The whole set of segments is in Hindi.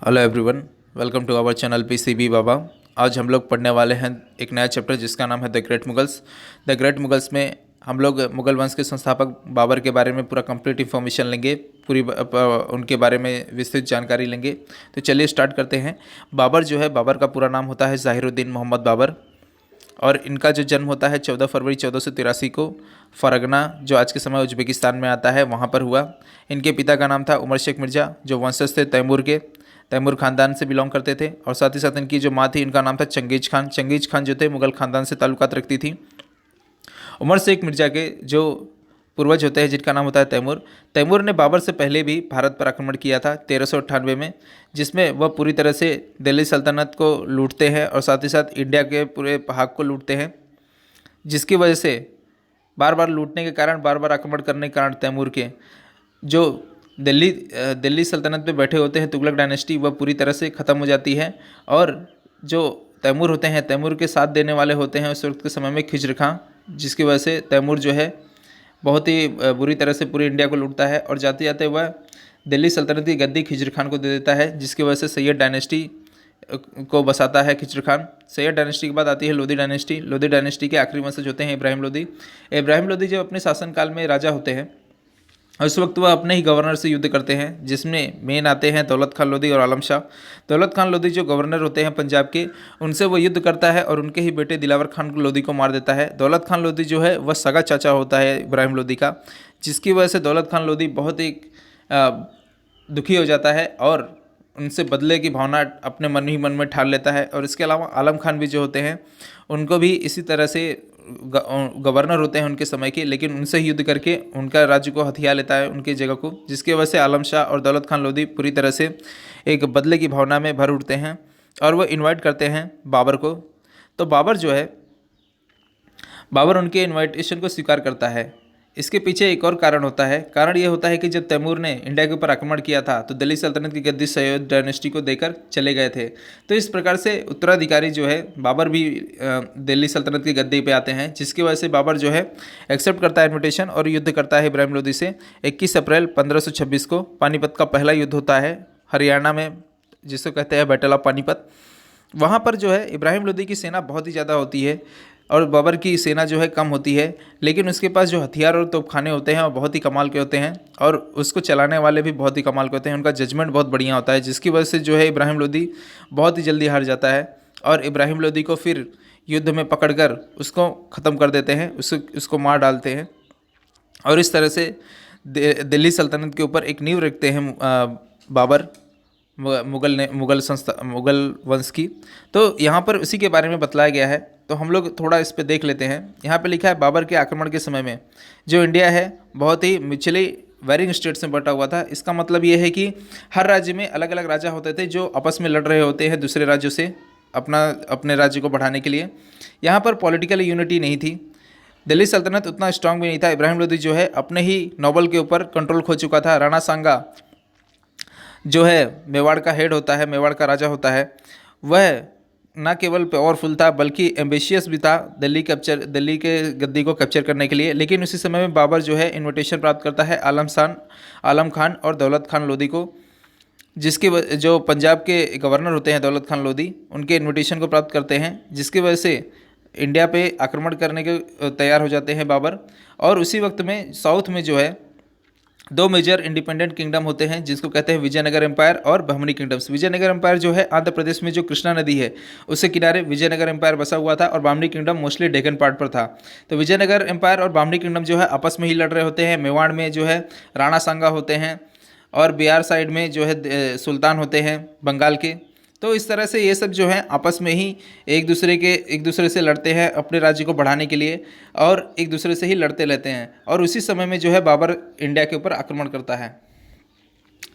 Hello everyone, welcome to our channel PCB Baba. आज हम लोग पढ़ने वाले हैं एक नया चैप्टर जिसका नाम है the great Mughals. The great Mughals में हम लोग मुगल वंश के संस्थापक बाबर के बारे में पूरा कंप्लीट इन्फॉर्मेशन लेंगे, उनके बारे में विस्तृत जानकारी लेंगे। तो चलिए स्टार्ट करते हैं। बाबर जो है, बाबर का पूरा नाम होता है ज़ाहिरुद्दीन मोहम्मद बाबर, और इनका जो जन्म होता है 14 फरवरी 1483 को फरगना, जो आज के समय उज्बेकिस्तान में आता है, वहाँ पर हुआ। इनके पिता का नाम था उमर शेख मिर्ज़ा, जो वंशज थे तैमूर के, तैमूर ख़ानदान से बिलोंग करते थे। और साथ ही साथ इनकी जो माँ थी, इनका नाम था चंगेज खान। चंगेज खान जो थे मुगल ख़ानदान से ताल्लुकात रखती थी। उमर शेख मिर्ज़ा के जो पूर्वज होते हैं जिनका नाम होता है तैमूर, तैमूर ने बाबर से पहले भी भारत पर आक्रमण किया था 1398 में, जिसमें वह पूरी तरह से दिल्ली सल्तनत को लूटते हैं और साथ ही साथ इंडिया के पूरे भाग को लूटते हैं। जिसकी वजह से बार बार लूटने के कारण, बार बार आक्रमण करने के कारण तैमूर के जो दिल्ली सल्तनत पे बैठे होते हैं तुगलक डायनेस्टी, वह पूरी तरह से ख़त्म हो जाती है। और जो तैमूर होते हैं, तैमूर के साथ देने वाले होते हैं उस वक्त के समय में खिज्र खां, जिसकी वजह से तैमूर जो है बहुत ही बुरी तरह से पूरी इंडिया को लूटता है और जाते जाते वह दिल्ली सल्तनत की गद्दी खिज्र खान को दे देता है, जिसकी वजह से सैयद डायनेस्टी को बसाता है खिज्र खान। सैयद डायनेस्टी के बाद आती है लोधी डायनेस्टी। लोधी डायनेस्टी के आखिरी वंशज होते हैं इब्राहिम लोधी। इब्राहिम लोधी जब अपने शासनकाल में राजा होते हैं, उस वक्त वह अपने ही गवर्नर से युद्ध करते हैं, जिसमें मेन आते हैं दौलत खान लोधी और आलम शाह। दौलत खान लोधी जो गवर्नर होते हैं पंजाब के, उनसे वो युद्ध करता है और उनके ही बेटे दिलावर खान लोधी को मार देता है। दौलत खान लोधी जो है वह सगा चाचा होता है इब्राहिम लोधी का, जिसकी वजह से दौलत खान लोधी बहुत ही दुखी हो जाता है और उनसे बदले की भावना अपने मन ही मन में ठान लेता है। और इसके अलावा आलम खान भी जो होते हैं, उनको भी इसी तरह से गवर्नर होते हैं उनके समय के, लेकिन उनसे युद्ध करके उनका राज्य को हथिया लेता है उनकी जगह को, जिसकी वजह से आलम शाह और दौलत खान लोधी पूरी तरह से एक बदले की भावना में भर उठते हैं और वो इनवाइट करते हैं बाबर को। तो बाबर जो है, बाबर उनके इनविटेशन को स्वीकार करता है। इसके पीछे एक और कारण होता है। कारण ये होता है कि जब तैमूर ने इंडिया के ऊपर आक्रमण किया था तो दिल्ली सल्तनत की गद्दी सैयद डायनेस्टी को देकर चले गए थे। तो इस प्रकार से उत्तराधिकारी जो है बाबर भी दिल्ली सल्तनत की गद्दी पे आते हैं, जिसकी वजह से बाबर जो है एक्सेप्ट करता है इन्विटेशन और युद्ध करता है इब्राहिम लोधी से। 21 अप्रैल 1526 को पानीपत का पहला युद्ध होता है हरियाणा में, जिसको कहते हैं बैटल ऑफ पानीपत। वहाँ पर जो है इब्राहिम लोधी की सेना बहुत ही ज़्यादा होती है और बाबर की सेना जो है कम होती है, लेकिन उसके पास जो हथियार और तोपखाने होते हैं वो बहुत ही कमाल के होते हैं और उसको चलाने वाले भी बहुत ही कमाल के होते हैं। उनका जजमेंट बहुत बढ़िया होता है, जिसकी वजह से जो है इब्राहिम लोधी बहुत ही जल्दी हार जाता है और इब्राहिम लोधी को फिर युद्ध में पकड़कर उसको ख़त्म कर देते हैं, उसको मार डालते हैं। और इस तरह से दिल्ली सल्तनत के ऊपर एक नींव रखते हैं बाबर, मुगल वंश की। तो यहाँ पर उसी के बारे में बतलाया गया है, तो हम लोग थोड़ा इस पे देख लेते हैं। यहाँ पे लिखा है बाबर के आक्रमण के समय में जो इंडिया है बहुत ही म्यूचुअली वेरिंग स्टेट्स में बटा हुआ था। इसका मतलब ये है कि हर राज्य में अलग अलग राजा होते थे जो आपस में लड़ रहे होते हैं दूसरे राज्यों से अपने राज्य को बढ़ाने के लिए। यहाँ पर पॉलिटिकल यूनिटी नहीं थी। दिल्ली सल्तनत उतना स्ट्रांग भी नहीं था। इब्राहिम लोधी जो है अपने ही नोबल के ऊपर कंट्रोल खो चुका था। राणा सांगा जो है मेवाड़ का हेड होता है, मेवाड़ का राजा होता है, वह न केवल पावरफुल था बल्कि एम्बिशियस भी था दिल्ली के गद्दी को कैप्चर करने के लिए। लेकिन उसी समय में बाबर जो है इनविटेशन प्राप्त करता है आलम खान और दौलत खान लोधी को, जो पंजाब के गवर्नर होते हैं दौलत खान लोधी, उनके इनविटेशन को प्राप्त करते हैं, जिसकी वजह से इंडिया पे आक्रमण करने के तैयार हो जाते हैं बाबर। और उसी वक्त में साउथ में जो है दो मेजर इंडिपेंडेंट किंगडम होते हैं, जिसको कहते हैं विजयनगर एम्पायर और बहमनी किंगडम्स। विजयनगर एम्पायर जो है आंध्र प्रदेश में जो कृष्णा नदी है उसके किनारे विजयनगर एम्पायर बसा हुआ था और Bahmani kingdom mostly Deccan part पर था। तो विजयनगर एम्पायर और बहमनी किंगडम जो है आपस में ही लड़ रहे होते हैं। मेवाड़ में जो है राणा सांगा होते हैं और बिहार साइड में जो है सुल्तान होते हैं बंगाल के। तो इस तरह से ये सब जो है आपस में ही एक दूसरे से लड़ते हैं अपने राज्य को बढ़ाने के लिए और एक दूसरे से ही लड़ते रहते हैं। और उसी समय में जो है बाबर इंडिया के ऊपर आक्रमण करता है।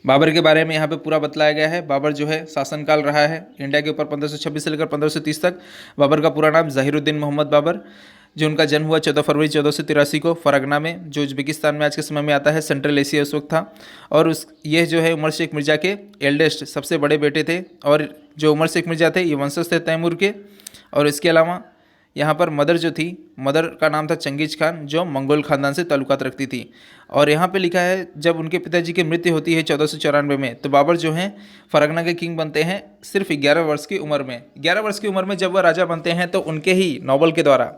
बाबर के बारे में यहाँ पे पूरा बतलाया गया है। बाबर जो है शासनकाल रहा है इंडिया के ऊपर 1526 से लेकर 1530 तक। बाबर का पूरा नाम ज़हीरुद्दीन मोहम्मद बाबर, जो उनका जन्म हुआ 14 फरवरी 1483 को फरगना में, जो उज्बेकिस्तान में आज के समय में आता है, सेंट्रल एशिया उस वक्त था। और ये जो है उमर शेख मिर्ज़ा के एल्डेस्ट सबसे बड़े बेटे थे। और जो उमर शेख मिर्ज़ा थे ये वंशज थे तैमूर के। और इसके अलावा यहाँ पर मदर जो थी, मदर का नाम था चंगेज खान, जो मंगोल खानदान से ताल्लुकात रखती थी। और यहाँ पे लिखा है जब उनके पिताजी की मृत्यु होती है 1494 में, तो बाबर जो हैं फरगना के किंग बनते हैं सिर्फ 11 वर्ष की उम्र में। 11 वर्ष की उम्र में जब वह राजा बनते हैं तो उनके ही नॉबल के द्वारा,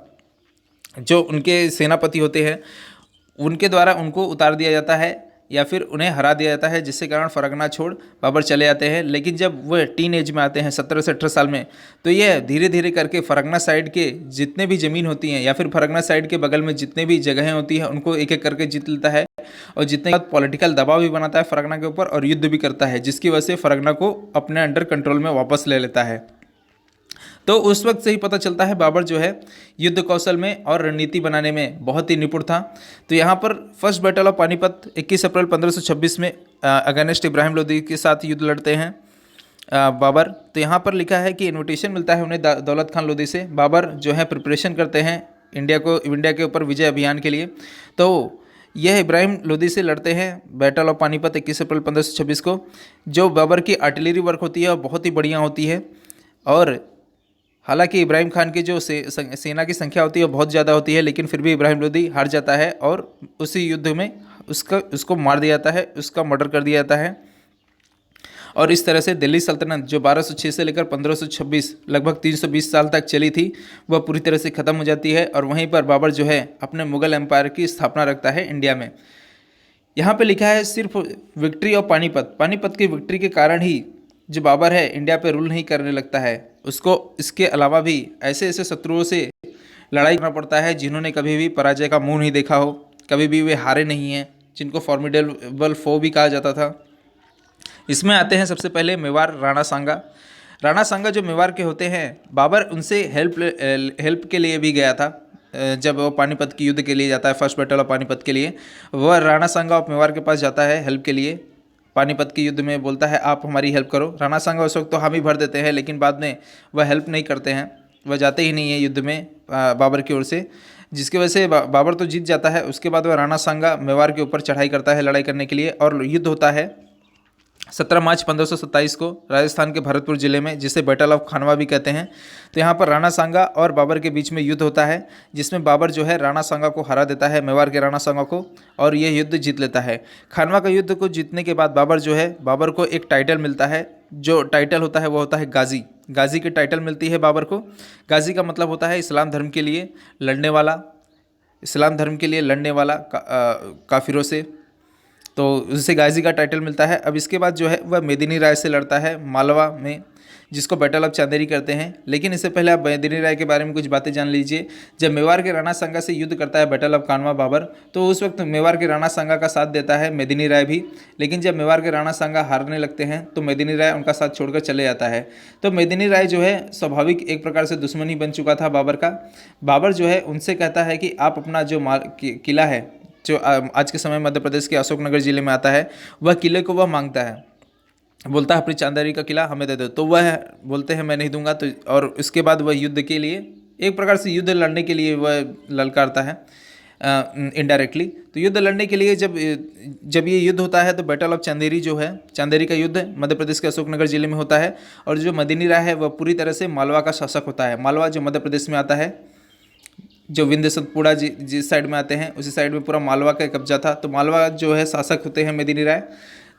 जो उनके सेनापति होते हैं उनके द्वारा उनको उतार दिया जाता है या फिर उन्हें हरा दिया जाता है, जिसके कारण फरगना छोड़ बाबर चले जाते हैं। लेकिन जब वह टीन एज में आते हैं 17 से 18 साल में, तो यह धीरे धीरे करके फरगना साइड के जितने भी ज़मीन होती हैं या फिर फरगना साइड के बगल में जितने भी जगहें होती हैं उनको एक एक करके जीत लेता है, और जितने बाद पॉलिटिकल दबाव भी बनाता है फरगना के ऊपर और युद्ध भी करता है, जिसकी वजह से फरगना को अपने अंडर कंट्रोल में वापस ले लेता है। तो उस वक्त से ही पता चलता है बाबर जो है युद्ध कौशल में और रणनीति बनाने में बहुत ही निपुण था। तो यहाँ पर फर्स्ट बैटल ऑफ पानीपत 21 अप्रैल 1526 में अगेंस्ट इब्राहिम लोदी के साथ युद्ध लड़ते हैं बाबर। तो यहाँ पर लिखा है कि इन्विटेशन मिलता है उन्हें दौलत खान लोदी से। बाबर जो है प्रिपरेशन करते हैं इंडिया के ऊपर विजय अभियान के लिए। तो यह इब्राहिम लोदी से लड़ते हैं बैटल ऑफ पानीपत 21 अप्रैल 1526 को। जो बाबर की आर्टिलरी वर्क होती है वो बहुत ही बढ़िया होती है, और हालांकि इब्राहिम खान की जो सेना की संख्या होती है वो बहुत ज़्यादा होती है, लेकिन फिर भी इब्राहिम लोदी हार जाता है और उसी युद्ध में उसको मार दिया जाता है, उसका मर्डर कर दिया जाता है। और इस तरह से दिल्ली सल्तनत जो 1206 से लेकर 1526 लगभग 320 साल तक चली थी, वह पूरी तरह से ख़त्म हो जाती है। और वहीं पर बाबर जो है अपने मुग़ल एम्पायर की स्थापना रखता है इंडिया में। यहाँ पे लिखा है सिर्फ विक्ट्री ऑफ पानीपत की विक्ट्री के कारण ही जो बाबर है इंडिया पे रूल नहीं करने लगता है। उसको इसके अलावा भी ऐसे ऐसे शत्रुओं से लड़ाई करना पड़ता है जिन्होंने कभी भी पराजय का मुंह नहीं देखा हो, कभी भी वे हारे नहीं हैं, जिनको फॉर्मिडेबल फो भी कहा जाता था। इसमें आते हैं सबसे पहले मेवाड़ राणा सांगा। राणा सांगा जो मेवाड़ के होते हैं, बाबर उनसे हेल्प के लिए भी गया था। जब वो पानीपत की युद्ध के लिए जाता है, फर्स्ट बैटल ऑफ पानीपत के लिए, वह राणा सांगा ऑफ मेवाड़ के पास जाता है हेल्प के लिए। पानीपत की युद्ध में बोलता है आप हमारी हेल्प करो। राणा सांगा उस वक्त तो हामी भर देते हैं, लेकिन बाद में वह हेल्प नहीं करते हैं, वह जाते ही नहीं है युद्ध में बाबर की ओर से, जिसकी वजह से बाबर तो जीत जाता है। उसके बाद वह राणा सांगा मेवाड़ के ऊपर चढ़ाई करता है लड़ाई करने के लिए, और युद्ध होता है 17 मार्च 1527 को राजस्थान के भरतपुर जिले में, जिसे बैटल ऑफ खानवा भी कहते हैं। तो यहाँ पर राणा सांगा और बाबर के बीच में युद्ध होता है, जिसमें बाबर जो है राणा सांगा को हरा देता है, मेवाड़ के राणा सांगा को, और ये युद्ध जीत लेता है। खानवा का युद्ध को जीतने के बाद बाबर को एक टाइटल मिलता है। जो टाइटल होता है वो होता है गाजी। गाजी की टाइटल मिलती है बाबर को। गाजी का मतलब होता है इस्लाम धर्म के लिए लड़ने वाला, काफिरों से। तो उससे गाजी का टाइटल मिलता है। अब इसके बाद जो है वह मेदिनी राय से लड़ता है मालवा में, जिसको बैटल ऑफ चांदेरी करते हैं। लेकिन इससे पहले आप मेदिनी राय के बारे में कुछ बातें जान लीजिए। जब मेवाड़ के राणा सांगा से युद्ध करता है बैटल ऑफ कानवा बाबर, तो उस वक्त मेवाड़ के राणा सांगा का साथ देता है मेदिनी राय भी। लेकिन जब मेवाड़ के राणा सांगा हारने लगते हैं तो मेदिनी राय उनका साथ छोड़कर चले जाता है। तो मेदिनी राय जो है स्वाभाविक एक प्रकार से दुश्मन ही बन चुका था बाबर का। बाबर जो है उनसे कहता है कि आप अपना जो किला है, जो आज के समय मध्य प्रदेश के अशोकनगर जिले में आता है, वह किले को वह मांगता है, बोलता है अपनी चांदेरी का किला हमें दे दो। तो वह बोलते हैं मैं नहीं दूंगा। तो और उसके बाद वह युद्ध के लिए एक प्रकार से युद्ध लड़ने के लिए वह ललकारता है इनडायरेक्टली। तो युद्ध लड़ने के लिए जब ये युद्ध होता है तो बैटल ऑफ चांदेरी जो है, चांदेरी का युद्ध मध्य प्रदेश के अशोकनगर जिले में होता है। और जो मेदिनी राय है वह पूरी तरह से मालवा का शासक होता है। मालवा जो मध्य प्रदेश में आता है, जो विंध्य सतपुड़ा जिस साइड में आते हैं उसी साइड में पूरा मालवा का कब्जा था। तो मालवा जो है शासक होते हैं मेदिनी राय।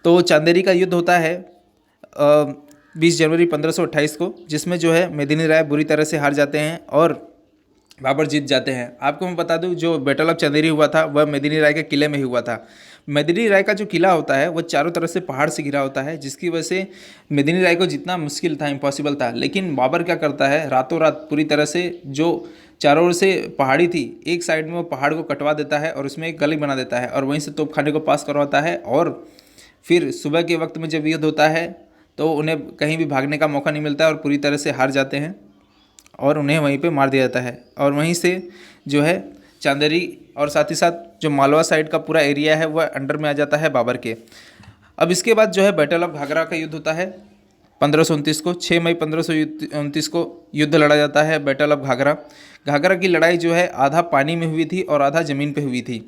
तो चांदेरी का युद्ध होता है 20 जनवरी 1528 को, जिसमें जो है मेदिनी राय बुरी तरह से हार जाते हैं और बाबर जीत जाते हैं। आपको मैं बता दूं जो बैटल ऑफ चांदेरी हुआ था वह मेदिनी राय के किले में ही हुआ था। मेदिनी राय का जो किला होता है वह चारों तरफ से पहाड़ से घिरा होता है, जिसकी वजह से मेदिनी राय को जितना मुश्किल था, इम्पॉसिबल था। लेकिन बाबर क्या करता है, रातों रात पूरी तरह से जो चारों ओर से पहाड़ी थी, एक साइड में वो पहाड़ को कटवा देता है और उसमें एक गली बना देता है और वहीं से तोपखाने को पास करवाता है। और फिर सुबह के वक्त में जब युद्ध होता है तो उन्हें कहीं भी भागने का मौका नहीं मिलता है और पूरी तरह से हार जाते हैं और उन्हें वहीं पे मार दिया जाता है। और वहीं से जो है चांदेरी और साथ ही साथ जो मालवा साइड का पूरा एरिया है वह अंडर में आ जाता है बाबर के। अब इसके बाद जो है बैटल ऑफ घाघरा का युद्ध होता है 1529 को। 6 मई 1529 को युद्ध लड़ा जाता है बैटल ऑफ घाघरा। घाघरा की लड़ाई जो है आधा पानी में हुई थी और आधा ज़मीन पे हुई थी।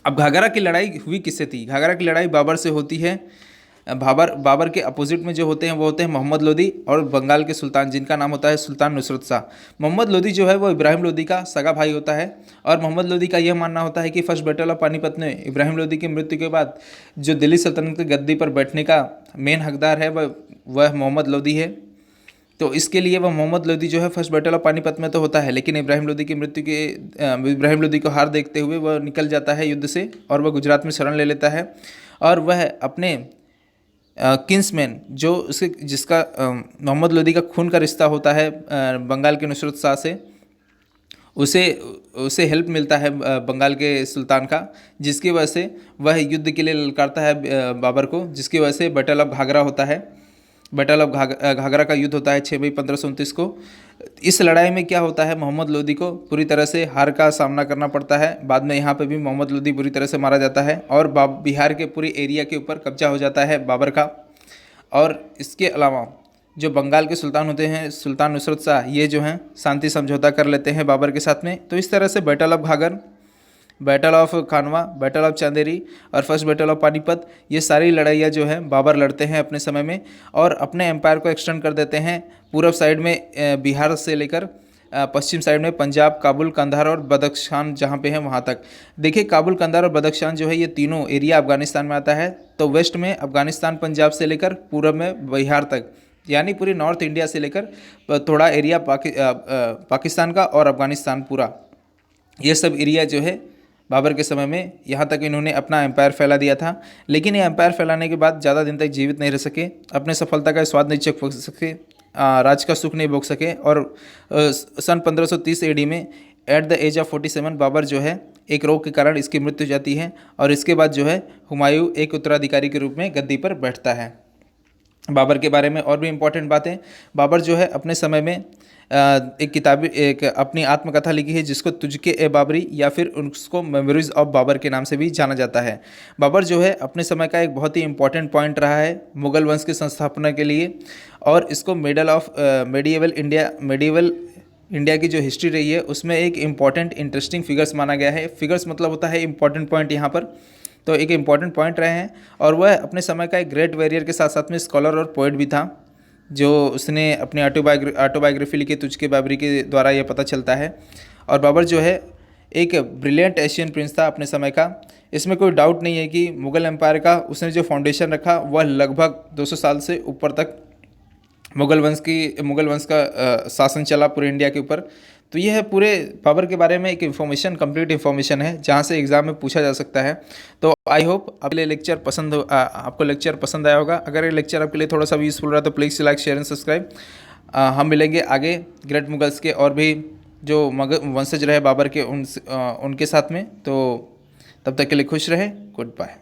अब घाघरा की लड़ाई हुई किससे थी? घाघरा की लड़ाई बाबर से होती है बाबर के अपोजिट में जो होते हैं वो होते हैं मोहम्मद लोदी और बंगाल के सुल्तान, जिनका नाम होता है सुल्तान नुसरत शाह। मोहम्मद लोदी जो है वो इब्राहिम लोदी का सगा भाई होता है और मोहम्मद लोदी का यह मानना होता है कि फर्स्ट बैटल ऑफ पानीपत में इब्राहिम लोदी की मृत्यु के बाद जो दिल्ली सल्तनत की गद्दी पर बैठने का मेन हकदार है वह मोहम्मद लोदी है। तो इसके लिए वह मोहम्मद लोदी जो है फर्स्ट बैटल ऑफ पानीपत में तो होता है, लेकिन इब्राहिम लोदी की मृत्यु के इब्राहिम लोदी को हार देखते हुए वह निकल जाता है युद्ध से और वह गुजरात में शरण ले लेता है और वह अपने किंग्समैन जो उसके जिसका मोहम्मद लोदी का खून का रिश्ता होता है बंगाल के नुसरत शाह से, उसे उसे हेल्प मिलता है बंगाल के सुल्तान का, जिसकी वजह से वह युद्ध के लिए ललकारता है बाबर को, जिसकी वजह से बैटल ऑफ घाघरा होता है। बैटल ऑफ घाघरा का युद्ध होता है 6 मई 1529 को। इस लड़ाई में क्या होता है, मोहम्मद लोदी को पूरी तरह से हार का सामना करना पड़ता है। बाद में यहाँ पे भी मोहम्मद लोदी बुरी तरह से मारा जाता है और बिहार के पूरे एरिया के ऊपर कब्जा हो जाता है बाबर का। और इसके अलावा जो बंगाल के सुल्तान होते हैं सुल्तान नुसरत शाह, ये जो हैं शांति समझौता कर लेते हैं बाबर के साथ में। तो इस तरह से battle of Ghaghra, battle of Khanwa, battle of Chanderi और फर्स्ट बैटल ऑफ पानीपत, ये सारी लड़ाइयाँ जो हैं बाबर लड़ते हैं अपने समय में और अपने एम्पायर को एक्सटेंड कर देते हैं पूर्व साइड में बिहार से लेकर पश्चिम साइड में पंजाब, काबुल, कंधार और बदख्शान जहाँ पे है वहाँ तक। देखिए काबुल, कंधार और बदख्शान जो है ये तीनों एरिया अफगानिस्तान में आता है। तो वेस्ट में अफगानिस्तान, पंजाब से लेकर पूर्व में बिहार तक, यानी पूरी नॉर्थ इंडिया से लेकर थोड़ा एरिया पाकिस्तान का और अफगानिस्तान पूरा, ये सब एरिया जो है बाबर के समय में यहाँ तक इन्होंने अपना एम्पायर फैला दिया था। लेकिन ये एम्पायर फैलाने के बाद ज़्यादा दिन तक जीवित नहीं रह सके, अपने सफलता का स्वाद नहीं चख सके, राज का सुख नहीं भोग सके और सन 1530 एडी में at the age of 47 Babur जो है एक रोग के कारण इसकी मृत्यु हो जाती है और इसके बाद जो है हुमायूं एक उत्तराधिकारी के रूप में गद्दी पर बैठता है। बाबर के बारे में और भी इम्पोर्टेंट बातें, बाबर जो है अपने समय में एक अपनी आत्मकथा लिखी है जिसको तुझके ए बाबरी या फिर उसको मेमोरीज ऑफ बाबर के नाम से भी जाना जाता है। बाबर जो है अपने समय का एक बहुत ही इम्पोर्टेंट पॉइंट रहा है मुग़ल वंश की संस्थापना के लिए और इसको मेडिएवल इंडिया की जो हिस्ट्री रही है उसमें एक इम्पॉर्टेंट इंटरेस्टिंग फिगर्स माना गया है। फिगर्स मतलब होता है इम्पॉर्टेंट पॉइंट यहाँ पर, तो एक इम्पॉर्टेंट पॉइंट रहे हैं और वह अपने समय का एक ग्रेट वॉरियर के साथ साथ में स्कॉलर और पोइट भी था, जो उसने अपनी ऑटोबायोग्राफी लिखी तुझके बाबरी के द्वारा यह पता चलता है। और बाबर जो है एक ब्रिलियंट एशियन प्रिंस था अपने समय का। इसमें कोई डाउट नहीं है कि मुग़ल एम्पायर का उसने जो फाउंडेशन रखा वह लगभग 200 साल से ऊपर तक मुग़ल वंश का शासन चला पूरे इंडिया के ऊपर। तो यह है पूरे बाबर के बारे में एक कंप्लीट इन्फॉर्मेशन है जहाँ से एग्ज़ाम में पूछा जा सकता है। तो आई होप आपके लेक्चर आपको लेक्चर पसंद आया होगा। अगर ये लेक्चर आपके लिए थोड़ा सा भी यूज़फुल रहा तो please like, share and subscribe. हम मिलेंगे आगे ग्रेट मुगल्स के और भी जो वंशज रहे बाबर के उनके साथ में। तो तब तक के लिए खुश रहे, गुड बाय।